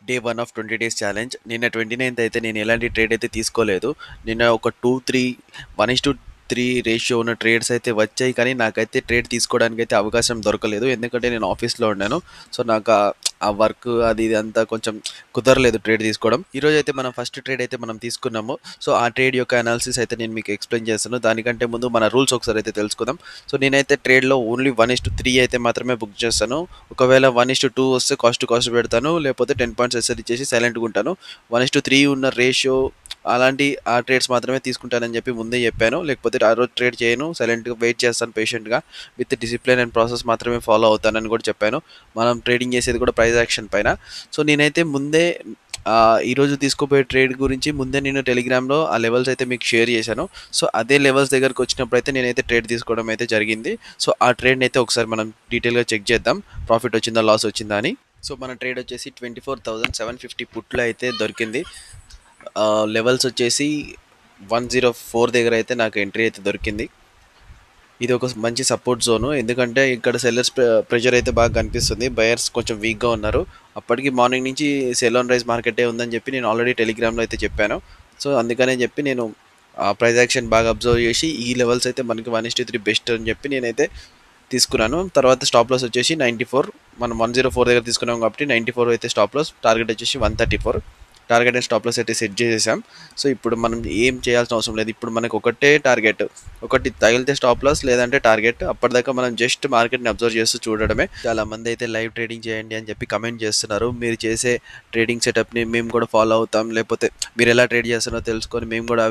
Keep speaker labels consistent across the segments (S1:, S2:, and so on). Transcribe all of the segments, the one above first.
S1: Day 1 of 20 days challenge. నిన్న 29థ్ అయితే నేను ఎలాంటి ట్రేడ్ అయితే తీసుకోలేదు. నిన్న ఒక 2, 3 1:3 రేషియో ఉన్న ట్రేడ్స్ అయితే వచ్చాయి. కానీ నాకైతే ట్రేడ్ తీసుకోవడానికైతే అవకాశం దొరకలేదు. ఎందుకంటే నేను ఆఫీస్‌లో ఉన్నాను. సో, నాకు ఆ వర్క్ అది ఇది అంతా కొంచెం కుదరలేదు ట్రేడ్ తీసుకోవడం. ఈరోజైతే మనం ఫస్ట్ ట్రేడ్ అయితే మనం తీసుకున్నాము. సో, ఆ ట్రేడ్ యొక్క అనాలిసిస్ అయితే నేను మీకు ఎక్స్‌ప్లెయిన్ చేస్తాను. దానికంటే ముందు మన రూల్స్ ఒకసారి అయితే తెలుసుకుందాం. సో, నేనైతే ట్రేడ్‌లో ఓన్లీ 1:3 అయితే మాత్రమే బుక్ చేస్తాను. ఒకవేళ 1:2 వస్తే కాస్ట్ టు కాస్ట్ పెడతాను. లేకపోతే 10 పాయింట్స్ ఎస్ఎల్ ఇచ్చేసి సైలెంట్‌గా ఉంటాను. 1:3 ఉన్న రేషియో అలాంటి ఆ ట్రేడ్స్ మాత్రమే తీసుకుంటానని చెప్పి ముందే చెప్పాను. లేకపోతే ఆ రోజు ట్రేడ్ చేయను. సైలెంట్‌గా వెయిట్ చేస్తాను పేషెంట్‌గా. విత్ డిసిప్లిన్ అండ్ ప్రాసెస్ మాత్రమే ఫాలో అవుతానని కూడా చెప్పాను. మనం ట్రేడింగ్ చేసేది కూడా ప్రైస్ యాక్షన్ పైన. సో, నేనైతే ముందే ఈరోజు తీసుకోబోయే ట్రేడ్ గురించి ముందే నేను టెలిగ్రామ్‌లో ఆ లెవెల్స్ అయితే మీకు షేర్ చేశాను. సో, అదే లెవెల్స్ దగ్గరికి వచ్చినప్పుడైతే నేనైతే ట్రేడ్ తీసుకోవడం అయితే జరిగింది. సో, ఆ ట్రేడ్‌ని అయితే ఒకసారి మనం డీటెయిల్‌గా చెక్ చేద్దాం. ప్రాఫిట్ వచ్చిందా? లాస్ వచ్చిందా అని. సో, మన ట్రేడ్ వచ్చేసి 24,750 పుట్‌లో అయితే దొరికింది. లెవెల్స్ వచ్చేసి 104 దగ్గర అయితే నాకు ఎంట్రీ అయితే దొరికింది. ఇది ఒక మంచి సపోర్ట్ జోను. ఎందుకంటే ఇక్కడ సెల్లర్స్ ప్రెషర్ అయితే బాగా కనిపిస్తుంది. బయర్స్ కొంచెం వీక్‌గా ఉన్నారు. అప్పటికి మార్నింగ్ నుంచి సెల్ ఆన్ రైజ్ మార్కెటే ఉందని చెప్పి నేను ఆల్రెడీ టెలిగ్రామ్‌లో అయితే చెప్పాను. సో, అందుకనే చెప్పి నేను ప్రైస్ యాక్షన్ బాగా అబ్జర్వ్ చేసి ఈ లెవెల్స్ అయితే మనకి 1:3 బెస్ట్ అని చెప్పి నేనైతే తీసుకున్నాను. తర్వాత స్టాప్ లాస్ వచ్చేసి 94. మనం 104 దగ్గర తీసుకున్నాం కాబట్టి 94 అయితే స్టాప్ లాస్. టార్గెట్ వచ్చేసి 134. టార్గెట్ అండ్ స్టాప్ లాస్ అయితే సెట్ చేసేసాం. సో, ఇప్పుడు మనం ఏం చేయాల్సిన అవసరం లేదు. ఇప్పుడు మనకు ఒకటే టార్గెట్. ఒకటి తగిలితే స్టాప్ లాస్ లేదంటే టార్గెట్. అప్పటిదాకా మనం జస్ట్ మార్కెట్‌ని అబ్జర్వ్ చేస్తూ చూడడమే. చాలా మంది అయితే లైవ్ ట్రేడింగ్ చేయండి అని చెప్పి కమెంట్ చేస్తున్నారు. మీరు చేసే ట్రేడింగ్ సెటప్‌ని మేము కూడా ఫాలో అవుతాం. లేకపోతే మీరు ఎలా ట్రేడ్ చేస్తున్నారో తెలుసుకొని మేము కూడా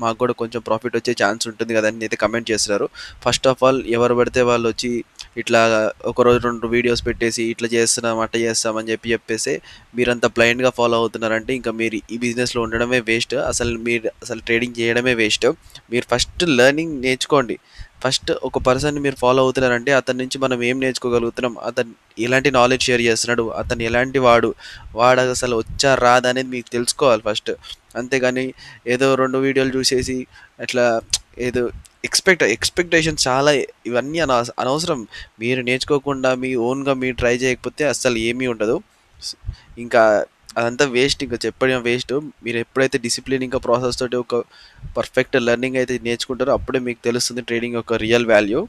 S1: మాకు కూడా కొంచెం ప్రాఫిట్ వచ్చే ఛాన్స్ ఉంటుంది కదా అని అయితే కమెంట్ చేస్తున్నారు. ఫస్ట్ ఆఫ్ ఆల్ ఎవరు పడితే వాళ్ళు వచ్చి ఇట్లా ఒకరోజు 2 వీడియోస్ పెట్టేసి ఇట్లా చేస్తున్నాం అట్లా చేస్తాం అని చెప్పేసి మీరంతా బ్లైండ్గా ఫాలో అవుతున్నారంటే ఇంకా మీరు ఈ బిజినెస్లో ఉండడమే వేస్ట్. మీరు ట్రేడింగ్ చేయడమే వేస్ట్. మీరు ఫస్ట్ లెర్నింగ్ నేర్చుకోండి. ఫస్ట్ ఒక పర్సన్ మీరు ఫాలో అవుతున్నారంటే అతని నుంచి మనం ఏం నేర్చుకోగలుగుతున్నాం, అతను ఎలాంటి నాలెడ్జ్ షేర్ చేస్తున్నాడు, అతను ఎలాంటి వాడు అసలు వచ్చా రాదా అనేది మీకు తెలుసుకోవాలి ఫస్ట్. అంతేగాని ఏదో 2 వీడియోలు చూసేసి అట్లా ఏదో ఎక్స్పెక్టేషన్స్ చాలా ఇవన్నీ అనవసరం. మీరు నేర్చుకోకుండా మీ ఓన్గా మీరు ట్రై చేయకపోతే అస్సలు ఏమీ ఉండదు. ఇంకా అదంతా వేస్ట్. ఇంకా చెప్పడం వేస్ట్. మీరు ఎప్పుడైతే డిసిప్లిన్ ఇంకా ప్రాసెస్ తోటి ఒక పర్ఫెక్ట్ లెర్నింగ్ అయితే నేర్చుకుంటారో అప్పుడే మీకు తెలుస్తుంది ట్రేడింగ్ యొక్క రియల్ వాల్యూ.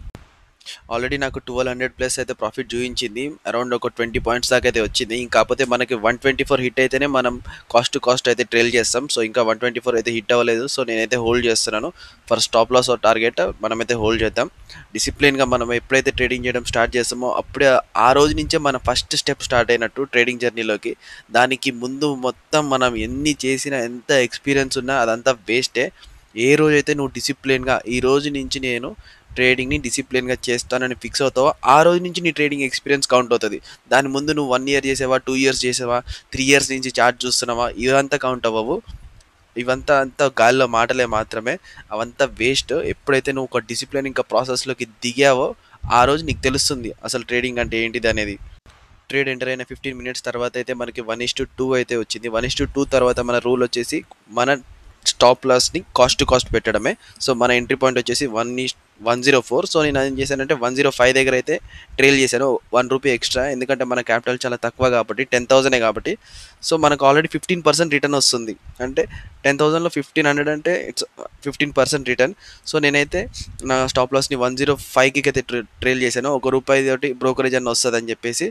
S1: ఆల్రెడీ నాకు 1200 ప్లస్ అయితే ప్రాఫిట్ చూపించింది. అరౌండ్ ఒక 20 పాయింట్స్ దాకా అయితే వచ్చింది. కాకపోతే మనకి 124 హిట్ అయితేనే మనం కాస్ట్ టు కాస్ట్ అయితే ట్రేల్ చేస్తాం. సో, ఇంకా 124 అయితే హిట్ అవ్వలేదు. సో, నేనైతే హోల్డ్ చేస్తున్నాను. For stop loss or target మనమైతే హోల్డ్ చేద్దాం. డిసిప్లిన్గా మనం ఎప్పుడైతే ట్రేడింగ్ చేయడం స్టార్ట్ చేస్తామో అప్పుడే ఆ రోజు నుంచే మన ఫస్ట్ స్టెప్ స్టార్ట్ అయినట్టు ట్రేడింగ్ జర్నీలోకి. దానికి ముందు మొత్తం మనం ఎన్ని చేసినా ఎంత ఎక్స్పీరియన్స్ ఉన్నా అదంతా వేస్టే. ఏ రోజైతే నువ్వు డిసిప్లిన్గా ఈ రోజు నుంచి నేను ట్రేడింగ్‌ని డిసిప్లిన్‌గా చేస్తానని ఫిక్స్ అవుతావో, ఆ రోజు నుంచి నీ ట్రేడింగ్ ఎక్స్‌పీరియన్స్ కౌంట్ అవుతది. దాని ముందు నువ్వు 1 ఇయర్ చేసావా, 2 ఇయర్స్ చేసావా, 3 ఇయర్స్ నుంచి చార్ట్ చూస్తున్నావా, ఇవంతా కౌంట్ అవ్వవు. ఇవంతా గాలిలో మాటలే మాత్రమే. అవంతా వేస్ట్. ఎప్పుడైతే నువ్వు ఒక డిసిప్లిన్ ఇంకా ప్రాసెస్‌లోకి దిగావో, ఆ రోజు నీకు తెలుస్తుంది అసలు ట్రేడింగ్ అంటే ఏంటిదనేది. ట్రేడ్ ఎంటర్ అయిన 15 మినిట్స్ తర్వాత అయితే మనకి 1:2 అయితే వచ్చింది. 1:2 తర్వాత మన రూల్ వచ్చేసి మన స్టాప్ లాస్‌ని కాస్ట్ టు కాస్ట్ పెట్టడమే. సో, మన ఎంట్రీ పాయింట్ వచ్చేసి 104. సో, నేను ఏం చేశానంటే 105 దగ్గర అయితే ట్రైల్ చేశాను. రూ. 1 ఎక్స్ట్రా. ఎందుకంటే మన క్యాపిటల్ చాలా తక్కువ కాబట్టి 10,000 కాబట్టి. సో, మనకు ఆల్రెడీ 15% రిటర్న్ వస్తుంది. అంటే 10,000లో 1,500 అంటే ఇట్స్ 15% రిటర్న్. సో, నేనైతే నా స్టాప్ లాస్‌ని 105కి అయితే ట్రైల్ చేశాను. రూ. 1 తోటి బ్రోకరేజ్ అన్న వస్తదని చెప్పేసి.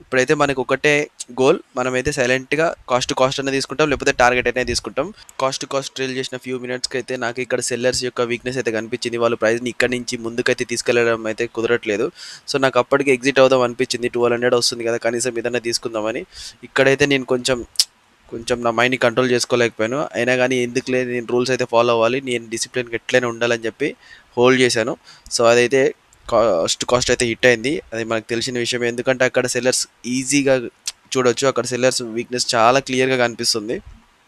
S1: ఇప్పుడైతే మనకు ఒకటే గోల్. మనమైతే సైలెంట్‌గా కాస్ట్ టు కాస్ట్ అనే తీసుకుంటాం. లేకపోతే టార్గెట్ అనే తీసుకుంటాం. కాస్ట్ టు కాస్ట్ ట్రైల్ చేసిన ఫ్యూ మినిట్స్‌కి అయితే నాకు ఇక్కడ సెల్లర్స్ యొక్క వీక్‌నెస్ అయితే కనిపించింది. వాళ్ళు ప్రైస్‌ని ఇక్కడి నుంచి ముందుకైతే తీసుకెళ్లడం అయితే కుదరట్లేదు. సో, నాకు అప్పటికి ఎగ్జిట్ అవుదాం అనిపించింది. 1200 వస్తుంది కదా! కనీసం ఇదన్నా తీసుకుందామని. ఇక్కడైతే నేను కొంచెం నా మైండ్‌ని కంట్రోల్ చేసుకోలేకపోయాను. అయినా గానీ ఎందుకులే నేను రూల్స్ అయితే ఫాలో అవ్వాలి. నేను డిసిప్లిన్‌గా ఎట్లైనా ఉండాలని చెప్పి హోల్డ్ చేశాను. సో, అదైతే కాస్ట్ అయితే హిట్ అయింది. అది మనకు తెలిసిన విషయమే. ఎందుకంటే అక్కడ సెల్లర్స్ ఈజీగా చూడొచ్చు. అక్కడ సెల్లర్స్ వీక్‌నెస్ చాలా క్లియర్‌గా కనిపిస్తుంది.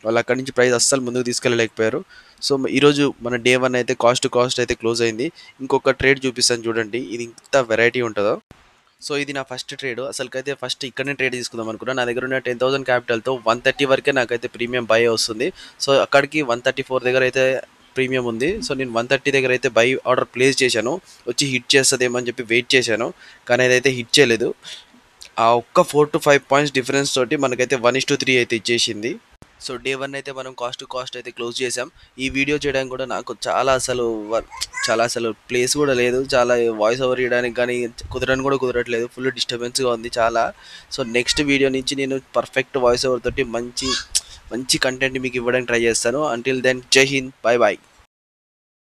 S1: వాళ్ళు అక్కడి నుంచి ప్రైస్ అస్సలు ముందుకు తీసుకెళ్ళలేకపోయారు. సో, ఈరోజు మన డే 1 అయితే కాస్ట్ టు కాస్ట్ అయితే క్లోజ్ అయింది. ఇంకొక ట్రేడ్ చూపిస్తాను చూడండి. ఇది ఇంత వెరైటీ ఉంటదో. సో, ఇది నా ఫస్ట్ ట్రేడ్. అసలుకైతే ఫస్ట్ ఇక్కడనే ట్రేడ్ తీసుకుందాం అనుకున్నా. నా దగ్గర ఉన్న 10,000 క్యాపిటల్‌తో 130 వరకే నాకైతే ప్రీమియం బై వస్తుంది. సో, అక్కడికి 134 దగ్గర అయితే ప్రీమియం ఉంది. సో, నేను 130 దగ్గర అయితే బై ఆర్డర్ ప్లేస్ చేశాను. వచ్చి హిట్ చేస్తదేమో అని చెప్పి వెయిట్ చేశాను. కానీ అదైతే హిట్ చేయలేదు. ఆ ఒక్క 4-5 పాయింట్స్ డిఫరెన్స్ తోటి మనకైతే 1:3 అయితే ఇచ్చేసింది. సో డే 1 అయితే మనం కాస్ట్ టు కాస్ట్ అయితే క్లోజ్ చేసాం. ఈ వీడియో చేయడానికి కూడా నాకు చాలా అసలు ప్లేస్ కూడా లేదు. చాలా వాయిస్ ఓవర్ ఇయడానికి గానీ కూడా కుదరట్లేదు. ఫుల్ డిస్టర్బెన్స్‌గా ఉంది చాలా. సో నెక్స్ట్ వీడియో నుంచి నేను పర్ఫెక్ట్ వాయిస్ ఓవర్ తోటి మంచి మంచి కంటెంట్ మీకు ఇవ్వడానికి ట్రై చేస్తాను. అంటిల్ దెన్ జై హింద్. By by.